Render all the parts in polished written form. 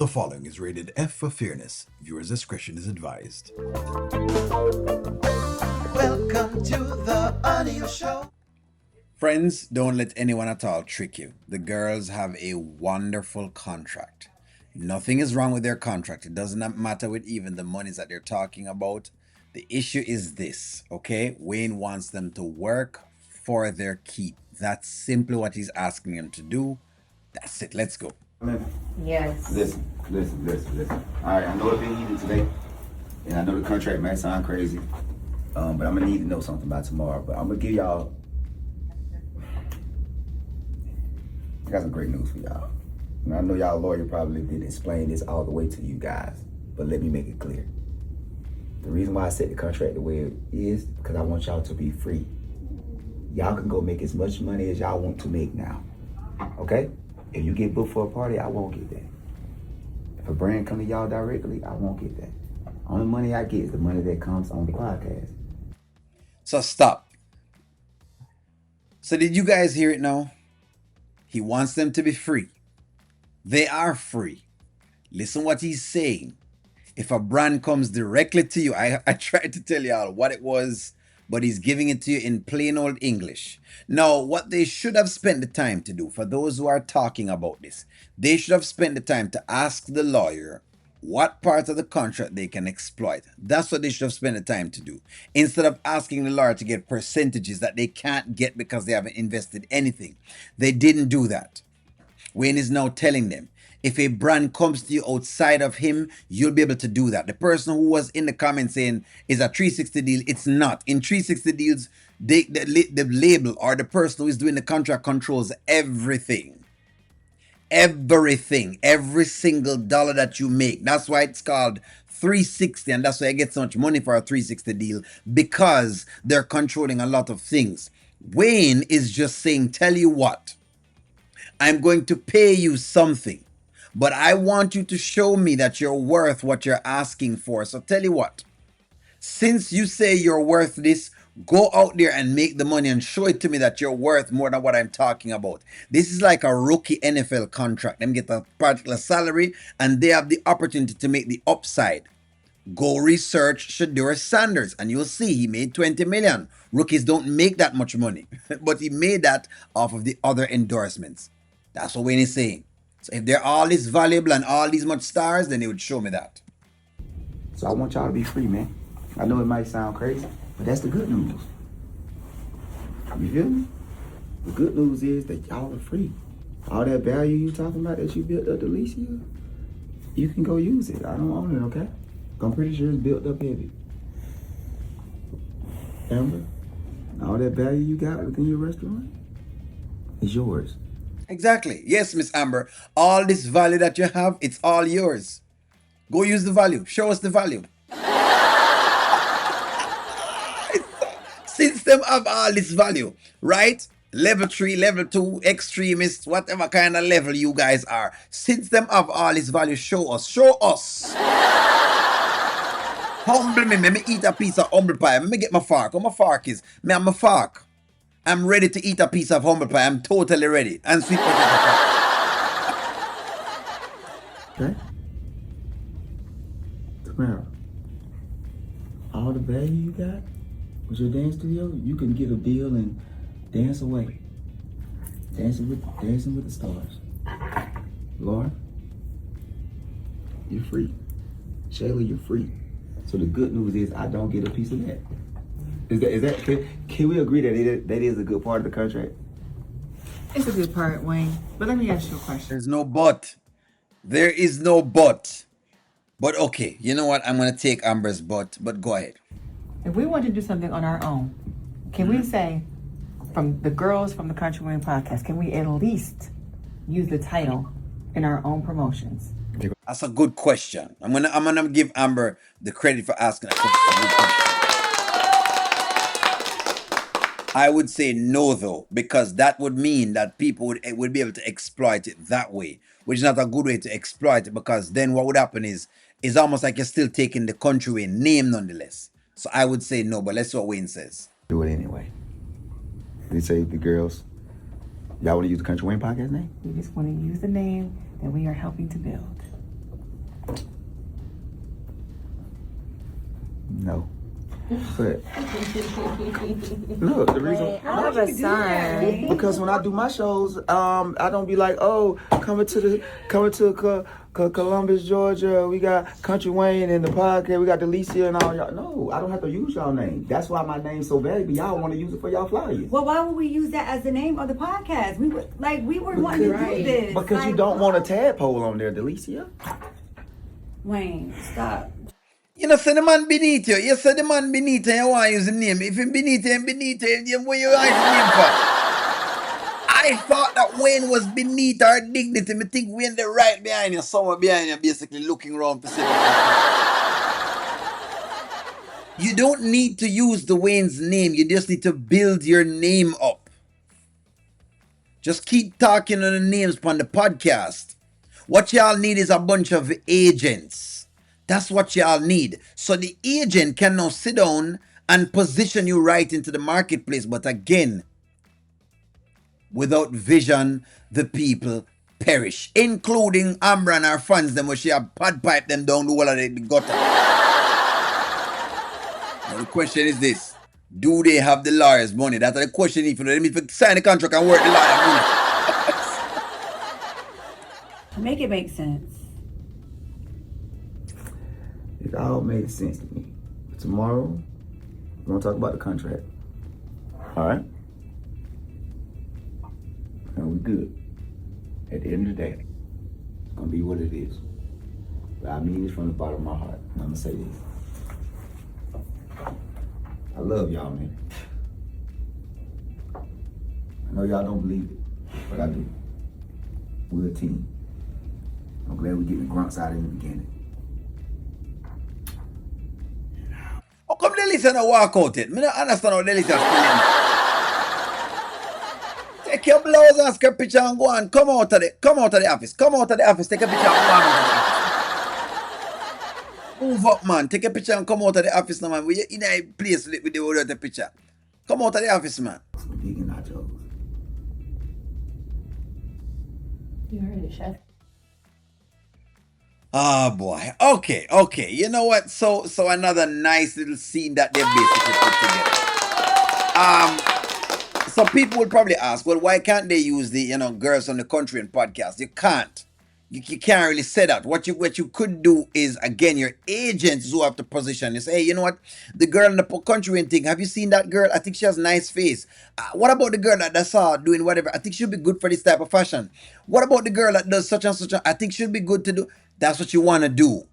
The following is rated F for fairness. Viewers' discretion is advised. Welcome to the audio show. Friends, don't let anyone at all trick you. The girls have a wonderful contract. Nothing is wrong with their contract. It does not matter with even the monies that they're talking about. The issue is this, okay? Wayne wants them to work for their keep. That's simply what he's asking them to do. That's it. Let's go. Yes. Listen. All right, I know it's been heated today, and I know the contract might sound crazy, but I'm gonna need to know something by tomorrow. But I'm gonna give y'all. I got some great news for y'all. And I know y'all lawyer probably didn't explain this all the way to you guys, but let me make it clear. The reason why I set the contract the way it is because I want y'all to be free. Y'all can go make as much money as y'all want to make now. Okay? If you get booked for a party, I won't get that. If a brand come to y'all directly, I won't get that. Only money I get is the money that comes on the podcast. So stop. So did you guys hear it now? He wants them to be free. They are free. Listen what he's saying. If a brand comes directly to you, I tried to tell y'all what it was, but he's giving it to you in plain old English. Now, what they should have spent the time to do, for those who are talking about this, they should have spent the time to ask the lawyer what part of the contract they can exploit. That's what they should have spent the time to do. Instead of asking the lawyer to get percentages that they can't get because they haven't invested anything. They didn't do that. Wayne is now telling them, if a brand comes to you outside of him, you'll be able to do that. The person who was in the comments saying is a 360 deal, it's not. In 360 deals, the label or the person who is doing the contract controls everything. Everything. Every single dollar that you make. That's why it's called 360, and that's why I get so much money for a 360 deal, because they're controlling a lot of things. Wayne is just saying, tell you what, I'm going to pay you something, but I want you to show me that you're worth what you're asking for. So tell you what, since you say you're worth this, go out there and make the money and show it to me that you're worth more than what I'm talking about. This is like a rookie NFL contract. Them get a particular salary and they have the opportunity to make the upside. Go research Shedeur Sanders and you'll see he made 20 million. Rookies don't make that much money, but he made that off of the other endorsements. That's what Wayne is saying. So if they're all this valuable and all these much stars, then they would show me that. So I want y'all to be free, man. I know it might sound crazy, but that's the good news. You feel me? The good news is that y'all are free. All that value you talking about that you built up to Alicia, you can go use it. I don't own it, okay? I'm pretty sure it's built up heavy. Amber, all that value you got within your restaurant is yours. Exactly. Yes, Miss Amber. All this value that you have, it's all yours. Go use the value. Show us the value. Since them have all this value, right? Level 3, level 2, extremists, whatever kind of level you guys are. Since them have all this value, show us. Show us. Humble me. Let me eat a piece of humble pie. Let me get my fork. What my fork is? Me and my fork. I'm ready to eat a piece of humble pie. I'm totally ready. And sweet potato pie. Okay? Tamara, all the value you got with your dance studio, you can get a bill and dance away. Dancing with the stars. Laura, you're free. Shayla, you're free. So the good news is I don't get a piece of that. Is that can we agree that that is a good part of the contract? It's a good part, Wayne. But let me ask you a question. There's no but. There is no but. But okay, you know what? I'm going to take Amber's but go ahead. If we want to do something on our own, can we say, from the girls from the Kountry Wayne podcast, can we at least use the title in our own promotions? That's a good question. I'm gonna give Amber the credit for asking that question. I would say no though, because that would mean that people would be able to exploit it that way, which is not a good way to exploit it, because then what would happen is almost like you're still taking the Kountry Wayne name nonetheless. So I would say no, but let's see what Wayne says. Do it anyway. They say the girls, y'all want to use the Kountry Wayne podcast name? We just want to use the name that we are helping to build. But look, the reason I have a son. because when I do my shows, I don't be like, oh, coming to Columbus, Georgia. We got Kountry Wayne and the podcast. We got Delicia and all y'all. No, I don't have to use y'all name. That's why my name's so valuable. Y'all want to use it for y'all flyers. Well, why would we use that as the name of the podcast? We were wanting to do this. Because you don't want a tadpole on there, Delicia. Wayne, stop. You know, say the man beneath you. You say the man beneath you, you want to use his name. If him beneath you, what you want his name for? I thought that Wayne was beneath our dignity. Me think Wayne the right behind you, somewhere behind you, basically looking around Pacific. You don't need to use the Wayne's name. You just need to build your name up. Just keep talking on the names on the podcast. What y'all need is a bunch of agents. That's what y'all need. So the agent can now sit down and position you right into the marketplace. But again, without vision, the people perish, including Amber and her fans. Them where she have pad pipe them down the wall of the gutter. Now the question is this: do they have the lawyer's money? That's the question. If you know, if you sign the contract and work the lawyer money. Make it make sense. It all made sense to me. Tomorrow, we're gonna talk about the contract. All right? And we good. At the end of the day, it's gonna be what it is. But I mean this from the bottom of my heart. And I'm gonna say this. I love y'all, man. I know y'all don't believe it, but I do. We're a team. I'm glad we're getting the grunts out in the beginning. How come Delisa not walk out it? I don't understand how Delisa feeling. Take your blouse and take a picture and go on. Come out of the office. Come out of the office. Take a picture and go on. Move up, man. Take a picture and come out of the office now, man. We're in a place with the without the picture. Come out of the office, man. Some vegan nachos. You heard it, chef. Oh boy. Okay. You know what? So another nice little scene that they basically put together. So people would probably ask, well, why can't they use the girls on the country and podcast? You can't. You can't really say that. What you could do is, again, your agents who have to position. You say, hey, you know what? The girl in the country and thing. Have you seen that girl? I think she has a nice face. What about the girl that I saw doing whatever? I think she'll be good for this type of fashion. What about the girl that does such and such? I think she'll be good to do. That's what you want to do.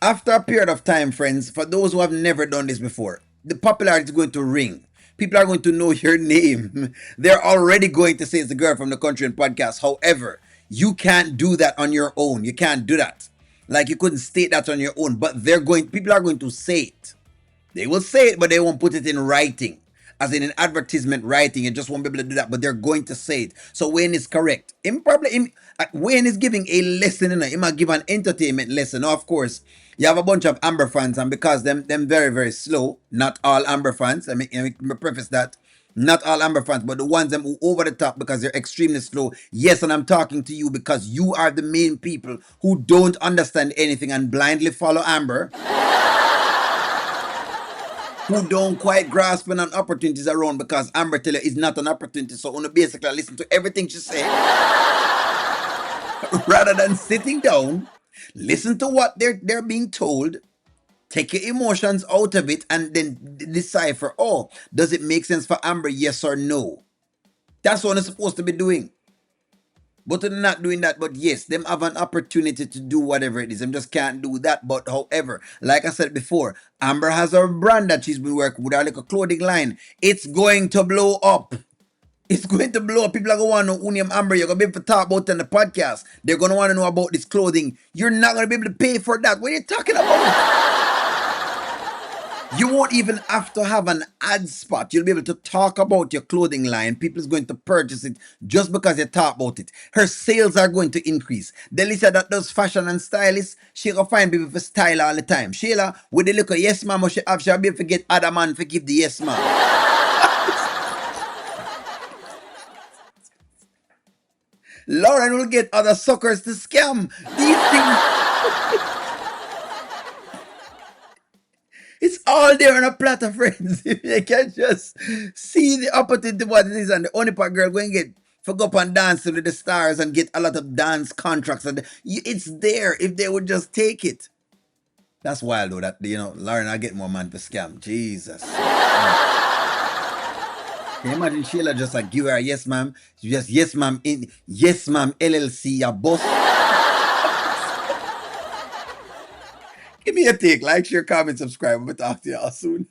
After a period of time, friends, for those who have never done this before, the popularity is going to ring. People are going to know your name. They're already going to say it's the girl from the country and podcast. However, you can't do that on your own. You can't do that. Like you couldn't state that on your own. But people are going to say it. They will say it, but they won't put it in writing. As in an advertisement writing, you just won't be able to do that. But they're going to say it. So Wayne is correct. Wayne is giving a lesson. He might give an entertainment lesson. Now, of course, you have a bunch of Amber fans, and because them very, very slow. Not all Amber fans. I mean, let me preface that. Not all Amber fans, but the ones them who over the top because they're extremely slow. Yes, and I'm talking to you because you are the main people who don't understand anything and blindly follow Amber. Who don't quite grasp when an opportunity is around because Amber tell you it's not an opportunity. So you basically listen to everything she say. Rather than sitting down, listen to what they're being told. Take your emotions out of it and then decipher, does it make sense for Amber, yes or no? That's what they're supposed to be doing. But they're not doing that. But yes, them have an opportunity to do whatever it is. Them just can't do that. But however, like I said before, Amber has her brand that she's been working with, her like a clothing line. It's going to blow up. It's going to blow up. People are going to want to know who name Amber. You're going to be able to talk about it on the podcast. They're going to want to know about this clothing. You're not going to be able to pay for that. What are you talking about? You won't even have to have an ad spot. You'll be able to talk about your clothing line. People is going to purchase it just because you talk about it. Her sales are going to increase. Delisa that does fashion and stylist, she will find people for style all the time. Sheila, with the look of yes ma'am, she'll be able to get other man to give the yes ma'am. Lauren will get other suckers to scam. These things... It's all all there on a platter, friends. If you can just see the opportunity what it is, and the only part girl going get for go up and dance with the stars and get a lot of dance contracts, and it's there if they would just take it. That's wild though. That Lauren, I get more man for scam. Jesus. Can you imagine Sheila just like give her a yes ma'am? Just yes ma'am in yes ma'am LLC a boss. Give me a take, like, share, comment, subscribe. I'm gonna talk to y'all soon.